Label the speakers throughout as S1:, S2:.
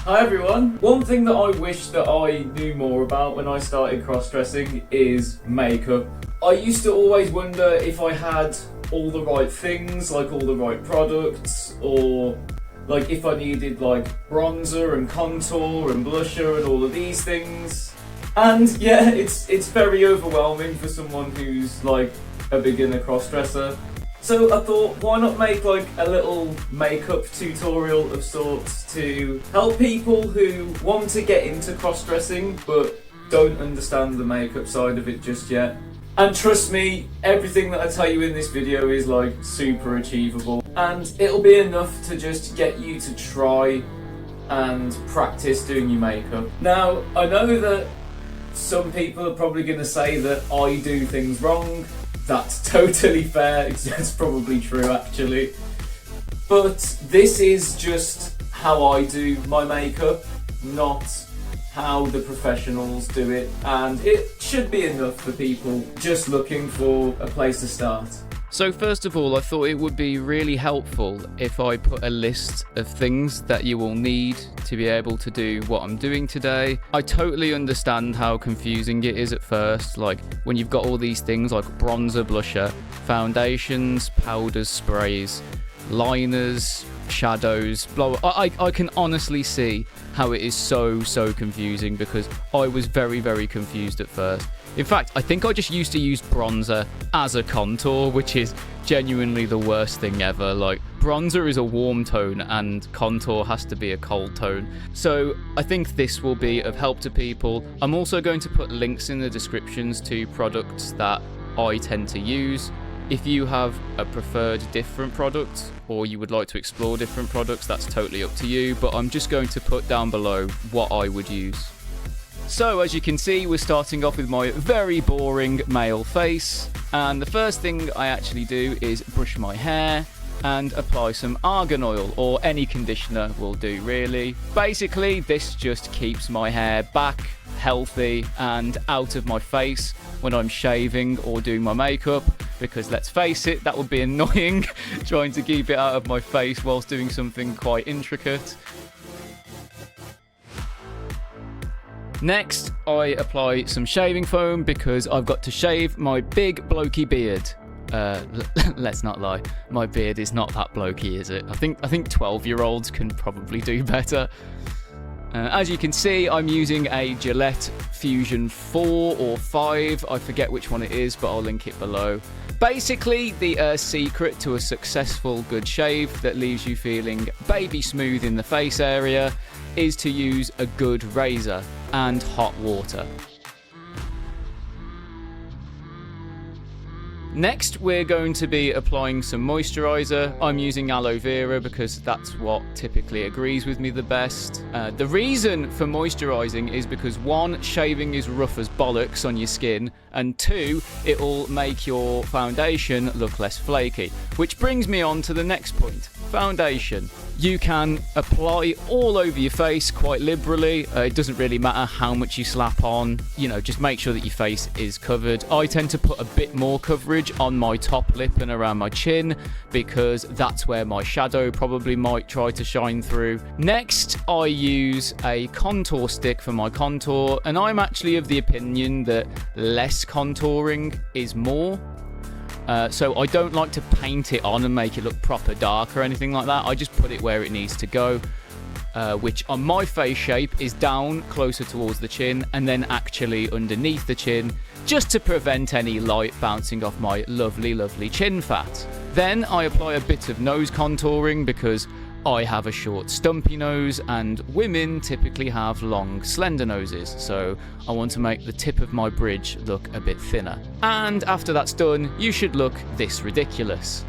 S1: Hi everyone. One thing that I wish that I knew more about when I started cross-dressing is makeup. I used to always wonder if I had all the right things, like all the right products, or like if I needed like bronzer and contour and blusher and all of these things. And yeah, it's very overwhelming for someone who's like a beginner cross-dresser. So I thought, why not make like a little makeup tutorial of sorts to help people who want to get into cross-dressing but don't understand the makeup side of it just yet. And trust me, everything that I tell you in this video is like super achievable. And it'll be enough to just get you to try and practice doing your makeup. Now, I know that some people are probably going to say that I do things wrong. That's totally fair, it's probably true actually. But this is just how I do my makeup, not how the professionals do it. And it should be enough for people just looking for a place to start.
S2: So first of all, I thought it would be really helpful if I put a list of things that you will need to be able to do what I'm doing today. I totally understand how confusing it is at first, like when you've got all these things like bronzer, blusher, foundations, powders, sprays, liners, shadows, blow. I can honestly see how it is so confusing because I was very confused at first. In fact, I think I just used to use bronzer as a contour, which is genuinely the worst thing ever. Like, bronzer is a warm tone and contour has to be a cold tone. So I think this will be of help to people. I'm also going to put links in the descriptions to products that I tend to use. If you have a preferred different product or you would like to explore different products, that's totally up to you, but I'm just going to put down below what I would use. So as you can see, we're starting off with my very boring male face, and the first thing I actually do is brush my hair and apply some argan oil, or any conditioner will do really. Basically, this just keeps my hair back, healthy and out of my face when I'm shaving or doing my makeup, because let's face it, that would be annoying trying to keep it out of my face whilst doing something quite intricate. Next, I apply some shaving foam because I've got to shave my big blokey beard. Let's not lie, my beard is not that blokey, is it? I think 12-year-olds can probably do better. As you can see, I'm using a Gillette Fusion 4 or 5, I forget which one it is, but I'll link it below. Basically, the secret to a successful good shave that leaves you feeling baby smooth in the face area is to use a good razor and hot water. Next, we're going to be applying some moisturiser. I'm using aloe vera because that's what typically agrees with me the best. The reason for moisturising is because 1, shaving is rough as bollocks on your skin, and 2, it'll make your foundation look less flaky. Which brings me on to the next point, foundation. You can apply all over your face quite liberally. It doesn't really matter how much you slap on. You know, just make sure that your face is covered. I tend to put a bit more coverage on my top lip and around my chin because that's where my shadow probably might try to shine through. Next, I use a contour stick for my contour, and I'm actually of the opinion that less contouring is more. So I don't like to paint it on and make it look proper dark or anything like that. I just put it where it needs to go, which on my face shape is down closer towards the chin and then actually underneath the chin, just to prevent any light bouncing off my lovely chin fat. Then I apply a bit of nose contouring because I have a short stumpy nose and women typically have long slender noses, so I want to make the tip of my bridge look a bit thinner. And after that's done, you should look this ridiculous.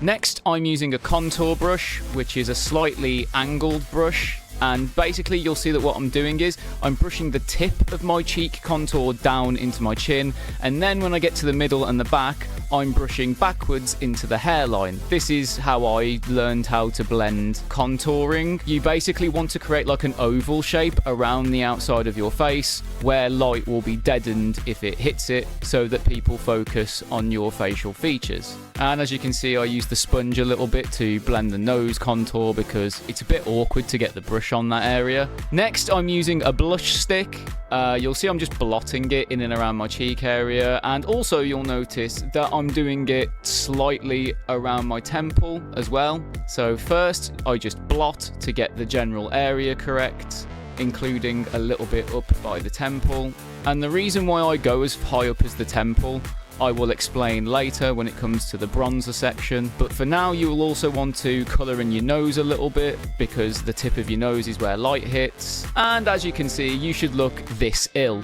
S2: Next, I'm using a contour brush, which is a slightly angled brush, and basically you'll see that what I'm doing is I'm brushing the tip of my cheek contour down into my chin, and then when I get to the middle and the back, I'm brushing backwards into the hairline. This is how I learned how to blend contouring. You basically want to create like an oval shape around the outside of your face where light will be deadened if it hits it, so that people focus on your facial features. And as you can see, I use the sponge a little bit to blend the nose contour because it's a bit awkward to get the brush on that area. Next, I'm using a blush stick. You'll see I'm just blotting it in and around my cheek area, and also you'll notice that I'm doing it slightly around my temple as well. So first, I just blot to get the general area correct, including a little bit up by the temple. And the reason why I go as high up as the temple, I will explain later when it comes to the bronzer section. But for now, you will also want to colour in your nose a little bit because the tip of your nose is where light hits. And as you can see, you should look this ill.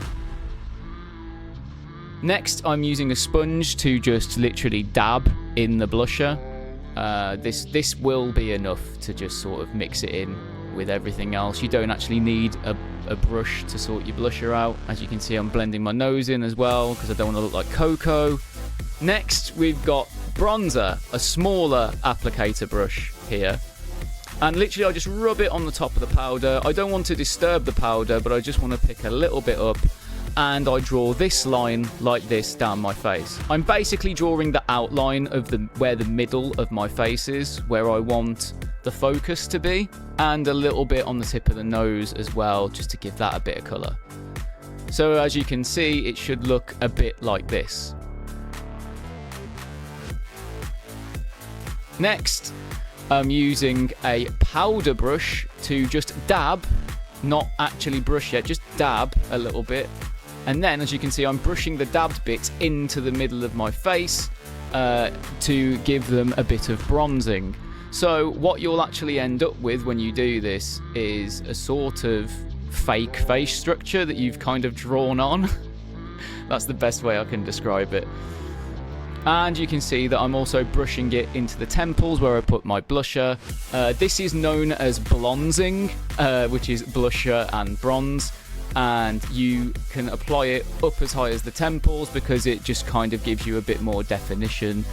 S2: Next, I'm using a sponge to just literally dab in the blusher. This will be enough to just sort of mix it in with everything else. You don't actually need a brush to sort your blusher out. As you can see, I'm blending my nose in as well because I don't want to look like Coco. Next, we've got bronzer, a smaller applicator brush here. And literally, I just rub it on the top of the powder. I don't want to disturb the powder, but I just want to pick a little bit up. And I draw this line like this down my face. I'm basically drawing the outline of where the middle of my face is, where I want the focus to be, and a little bit on the tip of the nose as well, just to give that a bit of colour. So as you can see, it should look a bit like this. Next, I'm using a powder brush to just dab, not actually brush yet, just dab a little bit. And then, as you can see, I'm brushing the dabbed bits into the middle of my face to give them a bit of bronzing. So what you'll actually end up with when you do this is a sort of fake face structure that you've kind of drawn on. That's the best way I can describe it. And you can see that I'm also brushing it into the temples where I put my blusher. This is known as bronzing, which is blusher and bronze. And you can apply it up as high as the temples because it just kind of gives you a bit more definition,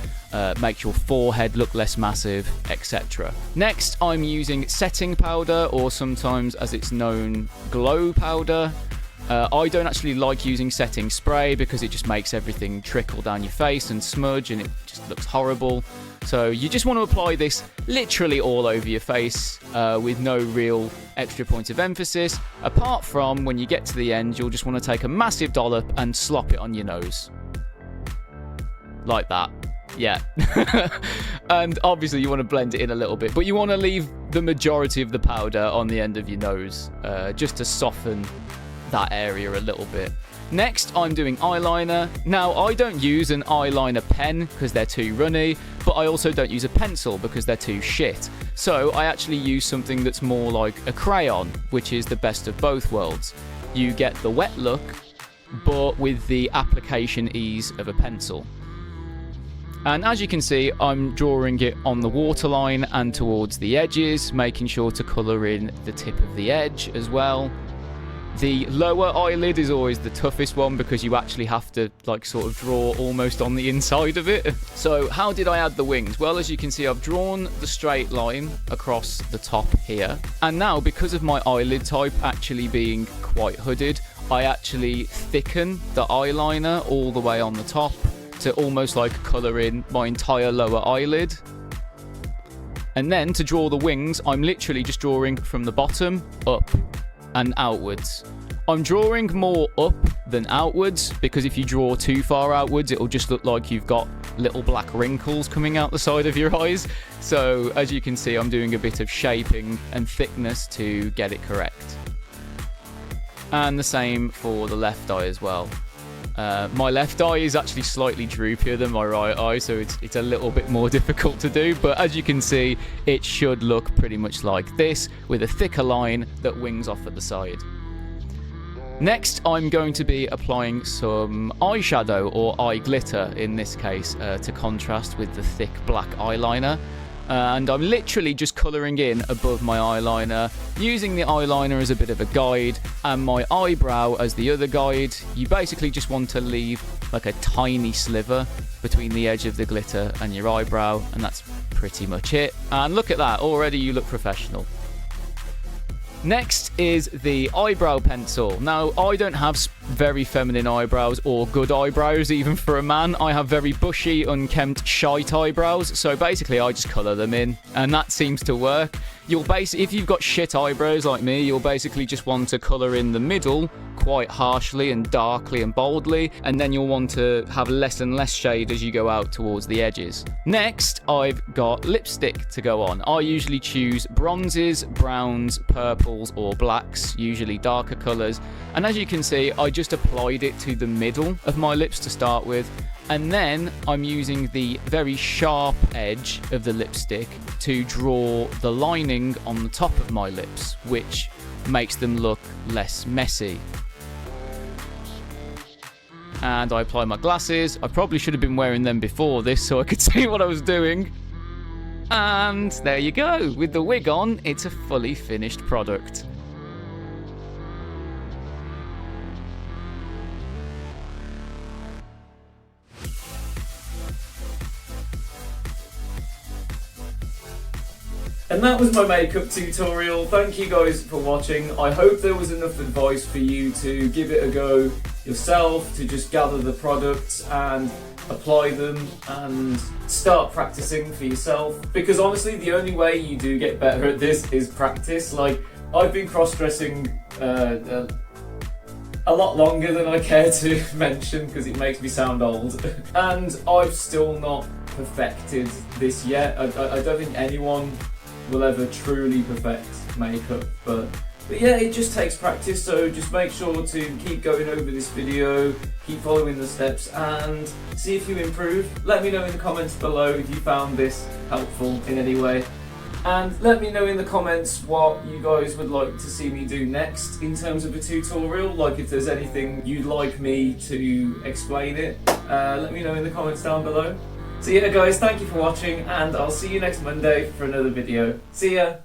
S2: makes your forehead look less massive, etc. Next, I'm using setting powder, or sometimes as it's known, glow powder. I don't actually like using setting spray because it just makes everything trickle down your face and smudge, and it just looks horrible. So you just want to apply this literally all over your face with no real extra point of emphasis, apart from when you get to the end, you'll just want to take a massive dollop and slop it on your nose. Like that. Yeah. And obviously you want to blend it in a little bit, but you want to leave the majority of the powder on the end of your nose just to soften that area a little bit. Next, I'm doing eyeliner. Now, I don't use an eyeliner pen because they're too runny, but I also don't use a pencil because they're too shit. So I actually use something that's more like a crayon, which is the best of both worlds. You get the wet look, but with the application ease of a pencil. And as you can see, I'm drawing it on the waterline and towards the edges, making sure to colour in the tip of the edge as well. The lower eyelid is always the toughest one because you actually have to like sort of draw almost on the inside of it. So how did I add the wings? Well, as you can see, I've drawn the straight line across the top here. And now, because of my eyelid type actually being quite hooded, I actually thicken the eyeliner all the way on the top to almost like colour in my entire lower eyelid. And then to draw the wings, I'm literally just drawing from the bottom up and outwards. I'm drawing more up than outwards because if you draw too far outwards, it'll just look like you've got little black wrinkles coming out the side of your eyes. So as you can see, I'm doing a bit of shaping and thickness to get it correct. And the same for the left eye as well. My left eye is actually slightly droopier than my right eye, so it's a little bit more difficult to do, but as you can see, it should look pretty much like this, with a thicker line that wings off at the side. Next, I'm going to be applying some eyeshadow, or eye glitter in this case, to contrast with the thick black eyeliner. And I'm literally just colouring in above my eyeliner, using the eyeliner as a bit of a guide and my eyebrow as the other guide. You basically just want to leave like a tiny sliver between the edge of the glitter and your eyebrow, and that's pretty much it. And look at that, already you look professional. Next is the eyebrow pencil. Now, I don't have very feminine eyebrows or good eyebrows, even for a man. I have very bushy, unkempt, shite eyebrows, so basically I just colour them in, and that seems to work. If you've got shit eyebrows like me, you'll basically just want to colour in the middle quite harshly and darkly and boldly, and then you'll want to have less and less shade as you go out towards the edges. Next, I've got lipstick to go on. I usually choose bronzes, browns, purples or blacks, usually darker colours, and as you can see, I just applied it to the middle of my lips to start with, and then I'm using the very sharp edge of the lipstick to draw the lining on the top of my lips, which makes them look less messy. And I apply my glasses. I probably should have been wearing them before this so I could see what I was doing. And there you go. With the wig on, it's a fully finished product.
S1: And that was my makeup tutorial. Thank you guys for watching. I hope there was enough advice for you to give it a go yourself, to just gather the products and apply them and start practicing for yourself. Because honestly, the only way you do get better at this is practice. Like, I've been cross-dressing a lot longer than I care to mention because it makes me sound old. And I've still not perfected this yet. I don't think anyone will ever truly perfect makeup, but yeah, it just takes practice, so just make sure to keep going over this video, keep following the steps and see if you improve. Let me know in the comments below if you found this helpful in any way, and let me know in the comments what you guys would like to see me do next in terms of a tutorial, like if there's anything you'd like me to explain it, let me know in the comments down below. So yeah guys, thank you for watching and I'll see you next Monday for another video. See ya!